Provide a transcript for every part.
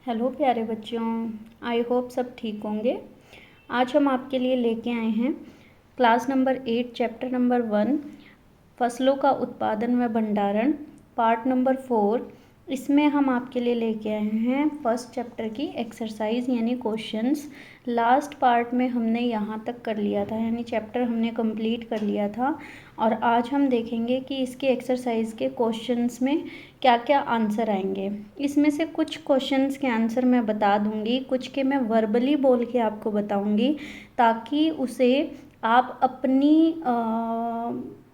Hello प्यारे बच्चों, I hope सब ठीक होंगे। आज हम आपके लिए लेके आए हैं क्लास नंबर 8 चैप्टर नंबर 1 फसलों का उत्पादन व भंडारण पार्ट नंबर 4। इसमें हम आपके लिए लेके आए हैं फर्स्ट चैप्टर की एक्सरसाइज यानी क्वेश्चंस। लास्ट पार्ट में हमने यहाँ तक कर लिया था, यानी चैप्टर हमने कंप्लीट कर लिया था। और आज हम देखेंगे कि इसके एक्सरसाइज के क्वेश्चंस में क्या क्या आंसर आएंगे। इसमें से कुछ क्वेश्चंस के आंसर मैं बता दूंगी, कुछ के मैं वर्बली बोल के आपको बताऊंगी, ताकि उसे आप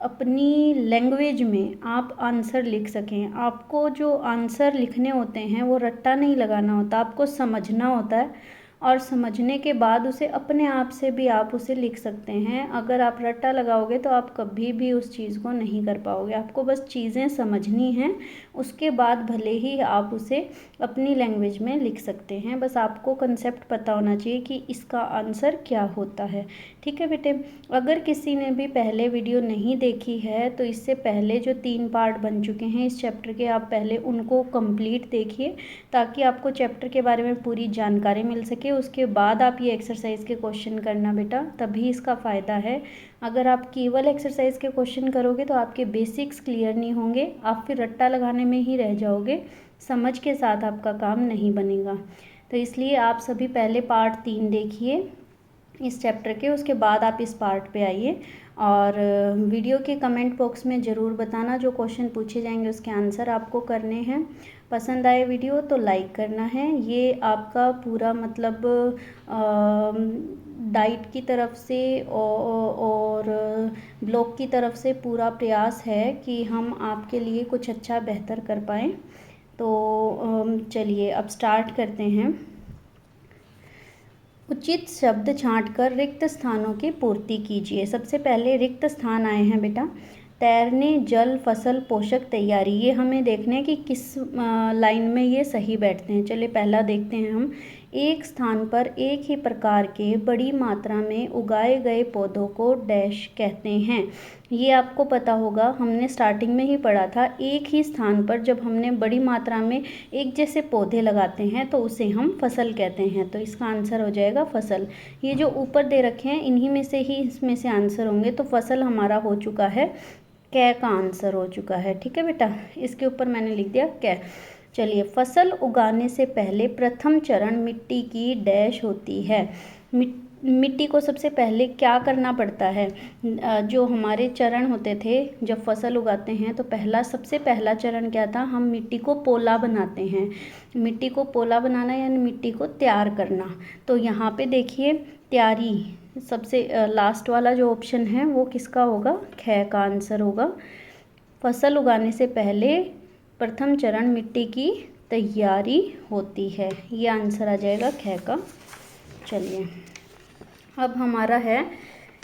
अपनी लैंग्वेज में आप आंसर लिख सकें। आपको जो आंसर लिखने होते हैं वो रट्टा नहीं लगाना होता, आपको समझना होता है और समझने के बाद उसे अपने आप से भी आप उसे लिख सकते हैं। अगर आप रट्टा लगाओगे तो आप कभी भी उस चीज़ को नहीं कर पाओगे। आपको बस चीज़ें समझनी हैं, उसके बाद भले ही आप उसे अपनी लैंग्वेज में लिख सकते हैं। बस आपको कंसेप्ट पता होना चाहिए कि इसका आंसर क्या होता है। ठीक है बेटे, अगर किसी ने भी पहले वीडियो नहीं देखी है तो इससे पहले जो 3 पार्ट बन चुके हैं इस चैप्टर के, आप पहले उनको कंप्लीट देखिए ताकि आपको चैप्टर के बारे में पूरी जानकारी मिल सके। उसके बाद आप ये एक्सरसाइज के क्वेश्चन करना बेटा, तभी इसका फ़ायदा है। अगर आप केवल एक्सरसाइज के क्वेश्चन करोगे तो आपके बेसिक्स क्लियर नहीं होंगे, आप फिर रट्टा लगाने में ही रह जाओगे, समझ के साथ आपका काम नहीं बनेगा। तो इसलिए आप सभी पहले पार्ट 3 देखिए इस चैप्टर के, उसके बाद आप इस पार्ट पे आइए। और वीडियो के कमेंट बॉक्स में ज़रूर बताना जो क्वेश्चन पूछे जाएंगे उसके आंसर आपको करने हैं। पसंद आए वीडियो तो लाइक करना है। ये आपका पूरा मतलब डाइट की तरफ से और ब्लॉग की तरफ से पूरा प्रयास है कि हम आपके लिए कुछ अच्छा बेहतर कर पाएँ। तो चलिए अब स्टार्ट करते हैं। उचित शब्द छांटकर रिक्त स्थानों की पूर्ति कीजिए। सबसे पहले रिक्त स्थान आए हैं बेटा, तैरने, जल, फसल, पोषक, तैयारी। ये हमें देखना है कि किस लाइन में ये सही बैठते हैं। चलिए पहला देखते हैं हम। एक स्थान पर एक ही प्रकार के बड़ी मात्रा में उगाए गए पौधों को डैश कहते हैं। ये आपको पता होगा, हमने स्टार्टिंग में ही पढ़ा था। एक ही स्थान पर जब हमने बड़ी मात्रा में एक जैसे पौधे लगाते हैं तो उसे हम फसल कहते हैं। तो इसका आंसर हो जाएगा फसल। ये जो ऊपर दे रखे हैं इन्हीं में से ही इसमें से आंसर होंगे। तो फसल हमारा हो चुका है, कै का आंसर हो चुका है। ठीक है बेटा, इसके ऊपर मैंने लिख दिया कै। चलिए, फसल उगाने से पहले प्रथम चरण मिट्टी की डैश होती है। मिट्टी को सबसे पहले क्या करना पड़ता है? जो हमारे चरण होते थे जब फसल उगाते हैं तो सबसे पहला चरण क्या था? हम मिट्टी को पोला बनाते हैं। मिट्टी को पोला बनाना यानी मिट्टी को तैयार करना। तो यहाँ पे देखिए, तैयारी सबसे लास्ट वाला जो ऑप्शन है वो किसका होगा? ख का आंसर होगा। फसल उगाने से पहले प्रथम चरण मिट्टी की तैयारी होती है, ये आंसर आ जाएगा ख का। चलिए अब हमारा है,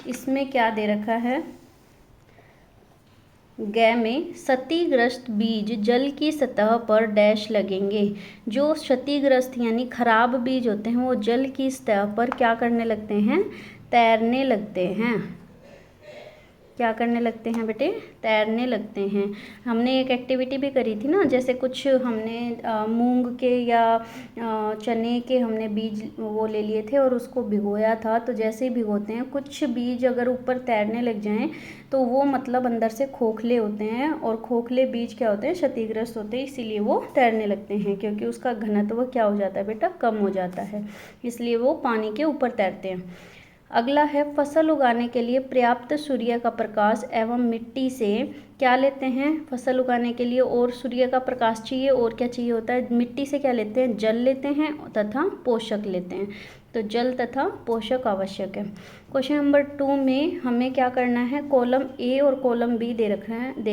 इसमें क्या दे रखा है? ग में क्षतिग्रस्त बीज जल की सतह पर डैश लगेंगे। जो क्षतिग्रस्त यानी खराब बीज होते हैं वो जल की सतह पर क्या करने लगते हैं? तैरने लगते हैं। क्या करने लगते हैं बेटे? तैरने लगते हैं। हमने एक एक्टिविटी भी करी थी ना, जैसे कुछ हमने मूंग के या चने के हमने बीज वो ले लिए थे और उसको भिगोया था। तो जैसे ही भिगोते हैं कुछ बीज अगर ऊपर तैरने लग जाएं तो वो मतलब अंदर से खोखले होते हैं, और खोखले बीज क्या होते हैं? क्षतिग्रस्त होते हैं, इसीलिए वो तैरने लगते हैं, क्योंकि उसका घनत्व क्या हो जाता है बेटा? कम हो जाता है, इसलिए वो पानी के ऊपर तैरते हैं। अगला है, फसल उगाने के लिए पर्याप्त सूर्य का प्रकाश एवं मिट्टी से क्या लेते हैं? फसल उगाने के लिए और सूर्य का प्रकाश चाहिए, और क्या चाहिए होता है? मिट्टी से क्या लेते हैं? जल लेते हैं तथा पोषक लेते हैं। तो जल तथा पोषक आवश्यक है। क्वेश्चन नंबर 2 में हमें क्या करना है? कॉलम ए और कॉलम बी दे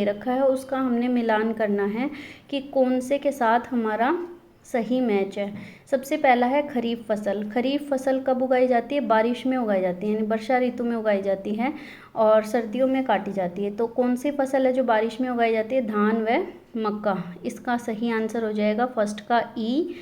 रखा है, उसका हमने मिलान करना है कि कौन से के साथ हमारा सही मैच है। सबसे पहला है खरीफ फसल। खरीफ फसल कब उगाई जाती है? बारिश में उगाई जाती है, यानी वर्षा ऋतु में उगाई जाती है और सर्दियों में काटी जाती है। तो कौन सी फसल है जो बारिश में उगाई जाती है? धान व मक्का। इसका सही आंसर हो जाएगा फर्स्ट का ई,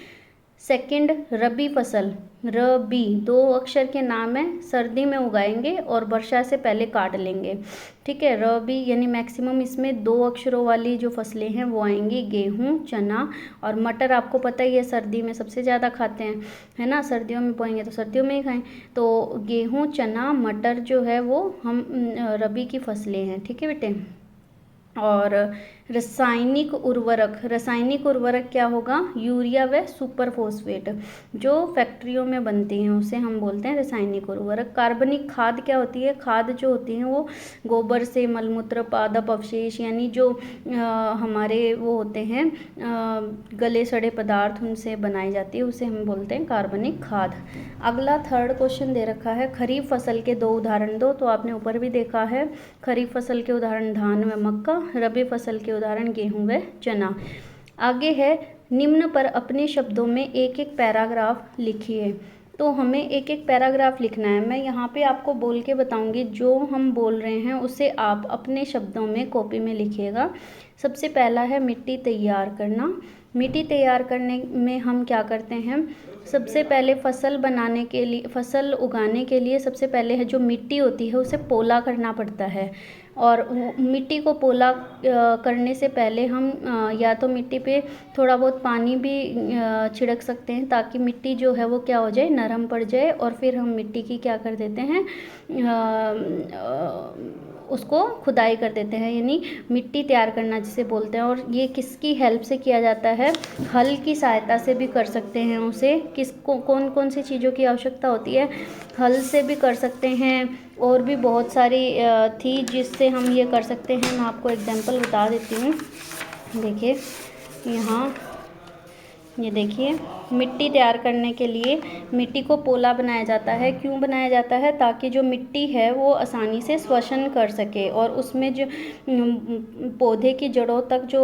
सेकंड रबी फसल, रबी 2 अक्षर के नाम है, सर्दी में उगाएंगे और वर्षा से पहले काट लेंगे। ठीक है, रबी यानी मैक्सिमम इसमें 2 अक्षरों वाली जो फसलें हैं वो आएंगी, गेहूं, चना और मटर। आपको पता ही है सर्दी में सबसे ज़्यादा खाते हैं, है ना, सर्दियों में बोएंगे तो सर्दियों में ही खाएं। तो गेहूं, चना, मटर जो है वो हम रबी की फसलें हैं। ठीक है बेटे। और रासायनिक उर्वरक क्या होगा, यूरिया व सुपर फॉस्फेट जो फैक्ट्रियों में बनती हैं उसे हम बोलते हैं रासायनिक उर्वरक। कार्बनिक खाद क्या होती है, खाद जो होती हैं वो गोबर से, मलमूत्र, पादप अवशेष यानी जो हमारे वो होते हैं गले सड़े पदार्थ उनसे बनाई जाती है, उसे हम बोलते हैं कार्बनिक खाद। अगला थर्ड क्वेश्चन दे रखा है, खरीफ फसल के 2 उदाहरण दो। तो आपने ऊपर भी देखा है, खरीफ फसल के उदाहरण धान व मक्का, रबी फसल के उदाहरण गेहूं व चना। आगे है, निम्न पर अपने शब्दों में एक एक पैराग्राफ लिखिए। तो हमें एक एक पैराग्राफ लिखना है। मैं यहाँ पे आपको बोल के बताऊंगी, जो हम बोल रहे हैं उसे आप अपने शब्दों में कॉपी में लिखिएगा। सबसे पहला है मिट्टी तैयार करना। मिट्टी तैयार करने में हम क्या करते हैं, सबसे पहले फसल उगाने के लिए सबसे पहले है जो मिट्टी होती है उसे पोला करना पड़ता है। और मिट्टी को पोला करने से पहले हम या तो मिट्टी पे थोड़ा बहुत पानी भी छिड़क सकते हैं ताकि मिट्टी जो है वो क्या हो जाए, नरम पड़ जाए। और फिर हम मिट्टी की क्या कर देते हैं, उसको खुदाई कर देते हैं, यानी मिट्टी तैयार करना जिसे बोलते हैं। और ये किसकी हेल्प से किया जाता है, हल की सहायता से भी कर सकते हैं उसे। कौन कौन सी चीज़ों की आवश्यकता होती है, हल से भी कर सकते हैं, और भी बहुत सारी थी जिससे हम ये कर सकते हैं। मैं आपको एग्जांपल बता देती हूँ। देखिए यहाँ, ये देखिए, मिट्टी तैयार करने के लिए मिट्टी को पोला बनाया जाता है। क्यों बनाया जाता है, ताकि जो मिट्टी है वो आसानी से श्वसन कर सके और उसमें जो पौधे की जड़ों तक जो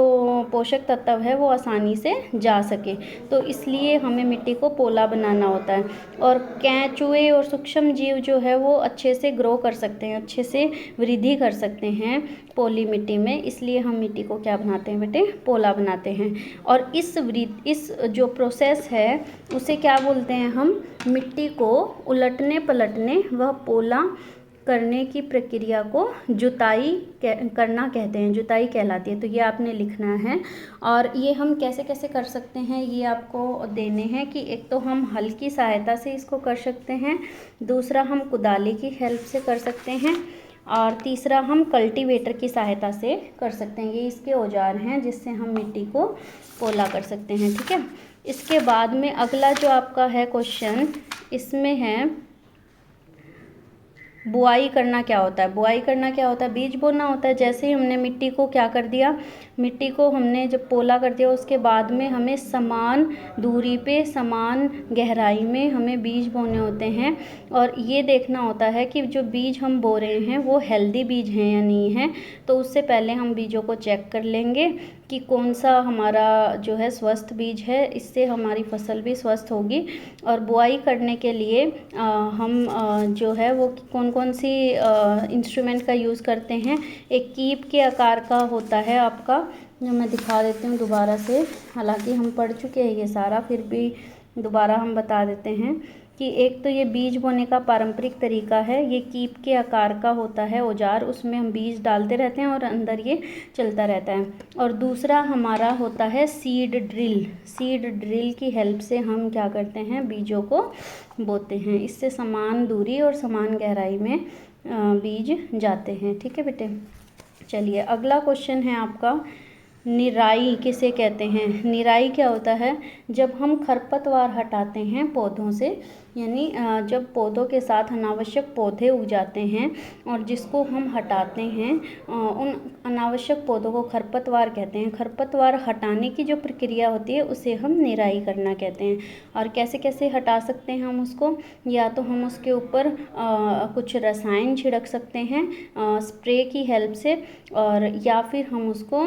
पोषक तत्व है वो आसानी से जा सके। तो इसलिए हमें मिट्टी को पोला बनाना होता है। और केंचुए और सूक्ष्म जीव जो है वो अच्छे से ग्रो कर सकते हैं, अच्छे से वृद्धि कर सकते हैं पोली मिट्टी में, इसलिए हम मिट्टी को क्या बनाते हैं बेटे, पोला बनाते हैं। और इस जो प्रोसेस है उसे क्या बोलते हैं हम, मिट्टी को उलटने पलटने व पोला करने की प्रक्रिया को जुताई करना कहते हैं, जुताई कहलाती है। तो ये आपने लिखना है। और ये हम कैसे कैसे कर सकते हैं ये आपको देने हैं कि एक तो हम हल की सहायता से इसको कर सकते हैं, दूसरा हम कुदाली की हेल्प से कर सकते हैं, और तीसरा हम कल्टीवेटर की सहायता से कर सकते हैं। ये इसके औजार हैं जिससे हम मिट्टी को पोला कर सकते हैं। ठीक है, इसके बाद में अगला जो आपका है क्वेश्चन, इसमें है बुआई करना क्या होता है। बुआई करना क्या होता है, बीज बोना होता है। जैसे ही हमने मिट्टी को क्या कर दिया, मिट्टी को हमने जब पोला कर दिया उसके बाद में हमें समान दूरी पे, समान गहराई में हमें बीज बोने होते हैं। और ये देखना होता है कि जो बीज हम बो रहे हैं वो हेल्दी बीज हैं या नहीं हैं। तो उससे पहले हम बीजों को चेक कर लेंगे कि कौन सा हमारा जो है स्वस्थ बीज है, इससे हमारी फसल भी स्वस्थ होगी। और बुआई करने के लिए हम जो है वो कौन सी इंस्ट्रूमेंट का यूज़ करते हैं। एक कीप के आकार का होता है आपका, जो मैं दिखा देती हूँ दोबारा से, हालांकि हम पढ़ चुके हैं ये सारा, फिर भी दोबारा हम बता देते हैं कि एक तो ये बीज बोने का पारंपरिक तरीका है। ये कीप के आकार का होता है औजार, उसमें हम बीज डालते रहते हैं और अंदर ये चलता रहता है। और दूसरा हमारा होता है सीड ड्रिल। सीड ड्रिल की हेल्प से हम क्या करते हैं, बीजों को बोते हैं। इससे समान दूरी और समान गहराई में बीज जाते हैं। ठीक है बेटे, चलिए अगला क्वेश्चन है आपका, निराई किसे कहते हैं। निराई क्या होता है, जब हम खरपतवार हटाते हैं पौधों से, यानी जब पौधों के साथ अनावश्यक पौधे उग जाते हैं और जिसको हम हटाते हैं, उन अनावश्यक पौधों को खरपतवार कहते हैं। खरपतवार हटाने की जो प्रक्रिया होती है उसे हम निराई करना कहते हैं। और कैसे कैसे हटा सकते हैं हम उसको, या तो हम उसके ऊपर कुछ रसायन छिड़क सकते हैं स्प्रे की हेल्प से, और या फिर हम उसको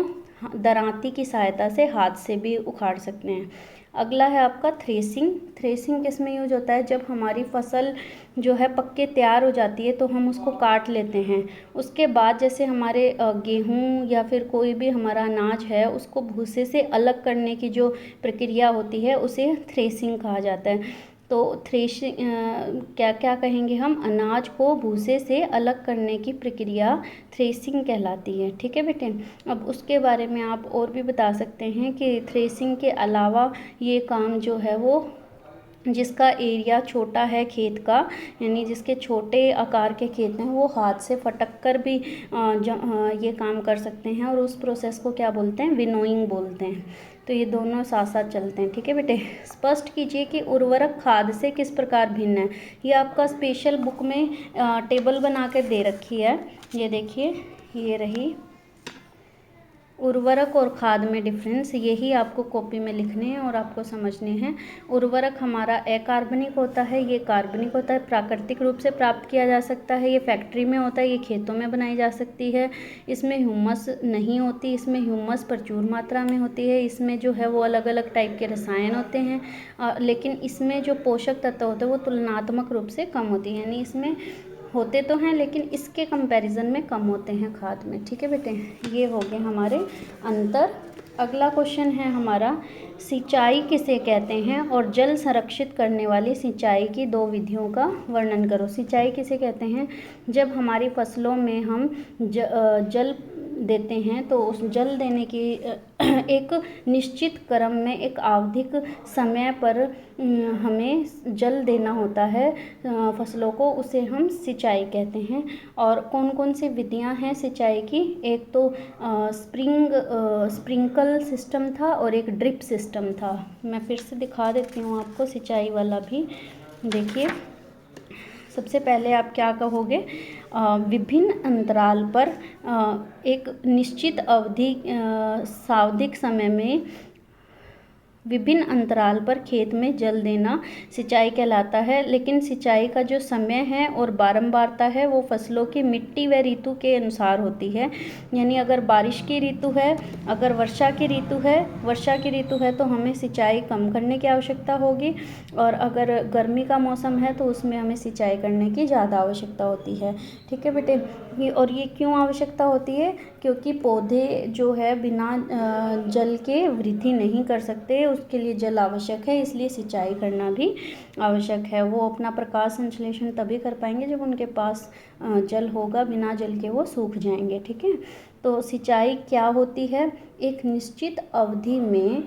दरांती की सहायता से हाथ से भी उखाड़ सकते हैं। अगला है आपका थ्रेसिंग। थ्रेसिंग किस में यूज होता है? जब हमारी फसल जो है पक के तैयार हो जाती है तो हम उसको काट लेते हैं। उसके बाद जैसे हमारे गेहूँ या फिर कोई भी हमारा अनाज है उसको भूसे से अलग करने की जो प्रक्रिया होती है उसे थ्रेसिंग कहा जाता है। तो थ्रेशिंग क्या क्या कहेंगे हम? अनाज को भूसे से अलग करने की प्रक्रिया थ्रेसिंग कहलाती है। ठीक है बेटे। अब उसके बारे में आप और भी बता सकते हैं कि थ्रेसिंग के अलावा ये काम जो है वो जिसका एरिया छोटा है खेत का, यानी जिसके छोटे आकार के खेत हैं, वो हाथ से फटक कर भी ये काम कर सकते हैं और उस प्रोसेस को क्या बोलते हैं? विनोइंग बोलते हैं। तो ये दोनों साथ साथ चलते हैं। ठीक है बेटे। स्पष्ट कीजिए कि उर्वरक खाद से किस प्रकार भिन्न है। ये आपका स्पेशल बुक में टेबल बना कर दे रखी है। ये देखिए, ये रही उर्वरक और खाद में डिफरेंस। यही आपको कॉपी में लिखने हैं और आपको समझने हैं। उर्वरक हमारा अकार्बनिक होता है, ये कार्बनिक होता है, प्राकृतिक रूप से प्राप्त किया जा सकता है, ये फैक्ट्री में होता है, ये खेतों में बनाई जा सकती है। इसमें ह्यूमस नहीं होती, इसमें ह्यूमस प्रचुर मात्रा में होती है। इसमें जो है वो अलग अलग टाइप के रसायन होते हैं, लेकिन इसमें जो पोषक तत्व होते हैं वो तुलनात्मक रूप से कम होती है, यानी इसमें होते तो हैं लेकिन इसके कंपैरिजन में कम होते हैं खाद में। ठीक है बेटे। ये हो गए हमारे अंतर। अगला क्वेश्चन है हमारा, सिंचाई किसे कहते हैं और जल संरक्षित करने वाली सिंचाई की दो विधियों का वर्णन करो। सिंचाई किसे कहते हैं? जब हमारी फसलों में हम जल देते हैं तो उस जल देने की एक निश्चित क्रम में एक आवधिक समय पर हमें जल देना होता है फसलों को, उसे हम सिंचाई कहते हैं। और कौन कौन सी विधियां हैं सिंचाई की? एक तो स्प्रिंकल सिस्टम था और एक ड्रिप सिस्टम था। मैं फिर से दिखा देती हूँ आपको सिंचाई वाला भी। देखिए, सबसे पहले आप क्या कहोगे? विभिन्न अंतराल पर एक निश्चित अवधि सावधिक समय में विभिन्न अंतराल पर खेत में जल देना सिंचाई कहलाता है। लेकिन सिंचाई का जो समय है और बारंबारता है वो फसलों की मिट्टी व ऋतु के अनुसार होती है। यानी अगर बारिश की ऋतु है, अगर वर्षा की ऋतु है तो हमें सिंचाई कम करने की आवश्यकता होगी, और अगर गर्मी का मौसम है तो उसमें हमें सिंचाई करने की ज़्यादा आवश्यकता होती है। ठीक है बेटे। और ये क्यों आवश्यकता होती है? क्योंकि पौधे जो है बिना जल के वृद्धि नहीं कर सकते, उसके लिए जल आवश्यक है, इसलिए सिंचाई करना भी आवश्यक है। वो अपना प्रकाश संश्लेषण तभी कर पाएंगे जब उनके पास जल होगा, बिना जल के वो सूख जाएंगे। ठीक है। तो सिंचाई क्या होती है? एक निश्चित अवधि में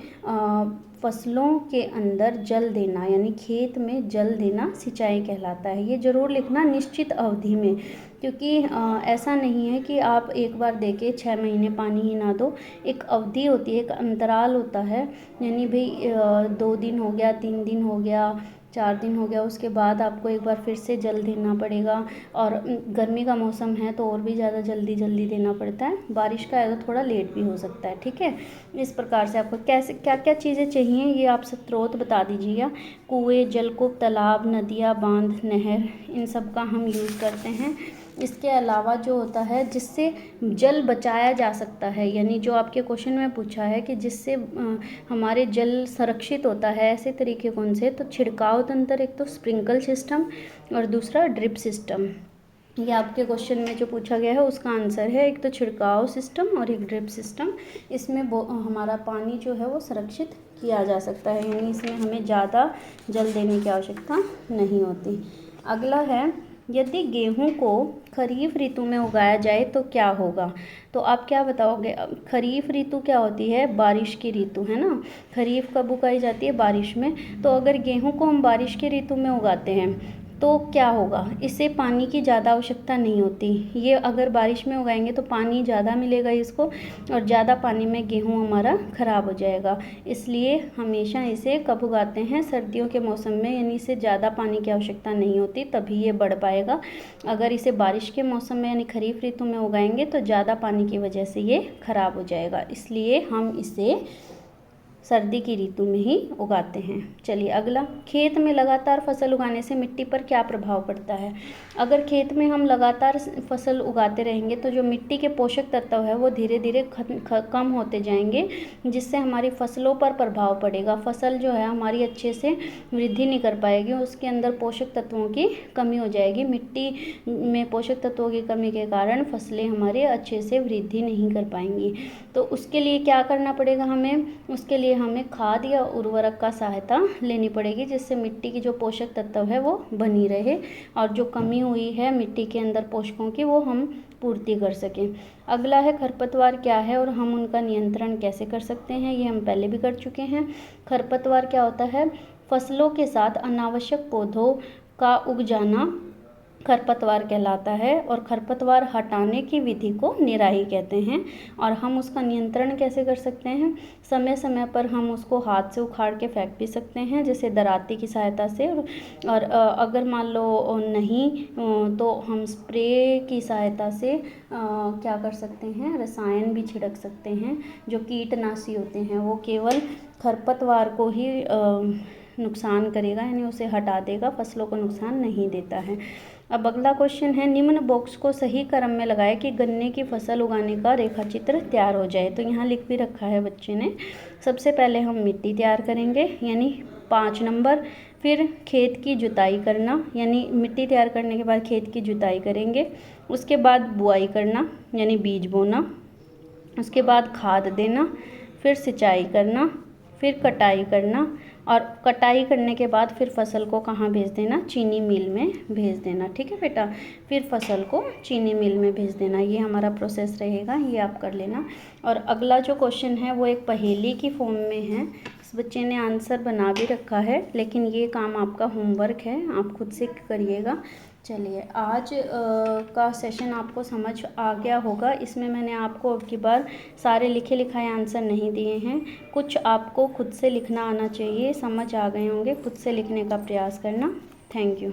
फसलों के अंदर जल देना, यानी खेत में जल देना सिंचाई कहलाता है। ये ज़रूर लिखना, निश्चित अवधि में, क्योंकि ऐसा नहीं है कि आप एक बार दे के 6 महीने पानी ही ना दो। एक अवधि होती है, एक अंतराल होता है, यानी भाई 2 दिन हो गया, 3 दिन हो गया, 4 दिन हो गया, उसके बाद आपको एक बार फिर से जल देना पड़ेगा। और गर्मी का मौसम है तो और भी ज़्यादा जल्दी देना पड़ता है, बारिश का है तो थोड़ा लेट भी हो सकता है। ठीक है। इस प्रकार से आपको कैसे क्या क्या चीज़ें चाहिए ये आप स्रोत बता दीजिएगा। कुएँ, जलकूप, तालाब, नदियाँ, बांध, नहर, इन सब का हम यूज़ करते हैं। इसके अलावा जो होता है जिससे जल बचाया जा सकता है, यानी जो आपके क्वेश्चन में पूछा है कि जिससे हमारे जल संरक्षित होता है, ऐसे तरीके कौन से? तो छिड़काव तंत्र, एक तो स्प्रिंकल सिस्टम और दूसरा ड्रिप सिस्टम। ये आपके क्वेश्चन में जो पूछा गया है उसका आंसर है, एक तो छिड़काव सिस्टम और एक ड्रिप सिस्टम। इसमें हमारा पानी जो है वो संरक्षित किया जा सकता है, यानी इसमें हमें ज़्यादा जल देने की आवश्यकता नहीं होती। अगला है, यदि गेहूं को खरीफ ऋतु में उगाया जाए तो क्या होगा? तो आप क्या बताओगे? खरीफ ऋतु क्या होती है? बारिश की ऋतु, है ना। खरीफ कब उगाई जाती है? बारिश में। तो अगर गेहूं को हम बारिश की ऋतु में उगाते हैं तो क्या होगा? इससे पानी की ज़्यादा आवश्यकता नहीं होती। ये अगर बारिश में उगाएंगे तो पानी ज़्यादा मिलेगा इसको, और ज़्यादा पानी में गेहूं हमारा ख़राब हो जाएगा। इसलिए हमेशा इसे कब उगाते हैं? सर्दियों के मौसम में, यानी इसे ज़्यादा पानी की आवश्यकता नहीं होती, तभी ये बढ़ पाएगा। अगर इसे बारिश के मौसम में यानी खरीफ ऋतु में उगाएंगे तो ज़्यादा पानी की वजह से ये ख़राब हो जाएगा, इसलिए हम इसे सर्दी की ऋतु में ही उगाते हैं। चलिए अगला, खेत में लगातार फसल उगाने से मिट्टी पर क्या प्रभाव पड़ता है। अगर खेत में हम लगातार फसल उगाते रहेंगे तो जो मिट्टी के पोषक तत्व है वो धीरे धीरे कम होते जाएंगे, जिससे हमारी फसलों पर प्रभाव पड़ेगा। फसल जो है हमारी अच्छे से वृद्धि नहीं कर पाएगी, उसके अंदर पोषक तत्वों की कमी हो जाएगी। मिट्टी में पोषक तत्वों की कमी के कारण फसलें हमारे अच्छे से वृद्धि नहीं कर पाएंगी। तो उसके लिए क्या करना पड़ेगा हमें, उसके लिए हमें खाद या उर्वरक का सहायता लेनी पड़ेगी, जिससे मिट्टी की जो पोषक तत्व है वो बनी रहे और जो कमी हुई है मिट्टी के अंदर पोषकों की वो हम पूर्ति कर सकें। अगला है खरपतवार क्या है और हम उनका नियंत्रण कैसे कर सकते हैं, ये हम पहले भी कर चुके हैं। खरपतवार क्या होता है, फसलों के साथ अनावश्यक पौधों का उग जाना खरपतवार कहलाता है और खरपतवार हटाने की विधि को निराई कहते हैं। और हम उसका नियंत्रण कैसे कर सकते हैं, समय समय पर हम उसको हाथ से उखाड़ के फेंक भी सकते हैं, जैसे दराती की सहायता से। और अगर मान लो नहीं तो हम स्प्रे की सहायता से क्या कर सकते हैं, रसायन भी छिड़क सकते हैं जो कीटनाशी होते हैं। वो केवल खरपतवार को ही नुकसान करेगा, यानी उसे हटा देगा, फसलों को नुकसान नहीं देता है। अब अगला क्वेश्चन है, निम्न बॉक्स को सही क्रम में लगाए कि गन्ने की फसल उगाने का रेखा चित्र तैयार हो जाए। तो यहाँ लिख भी रखा है बच्चे ने। सबसे पहले हम मिट्टी तैयार करेंगे यानी 5 नंबर, फिर खेत की जुताई करना, यानी मिट्टी तैयार करने के बाद खेत की जुताई करेंगे। उसके बाद बुआई करना यानी बीज बोना, उसके बाद खाद देना, फिर सिंचाई करना, फिर कटाई करना, और कटाई करने के बाद फिर फसल को कहाँ भेज देना, चीनी मिल में भेज देना। ठीक है बेटा, फिर फसल को चीनी मिल में भेज देना, ये हमारा प्रोसेस रहेगा, ये आप कर लेना। और अगला जो क्वेश्चन है वो एक पहेली की फॉर्म में है, इस बच्चे ने आंसर बना भी रखा है, लेकिन ये काम आपका होमवर्क है, आप खुद से करिएगा। चलिए आज का सेशन आपको समझ आ गया होगा। इसमें मैंने आपको अब की बार सारे लिखे लिखाए आंसर नहीं दिए हैं, कुछ आपको खुद से लिखना आना चाहिए। समझ आ गए होंगे, खुद से लिखने का प्रयास करना। Thank you.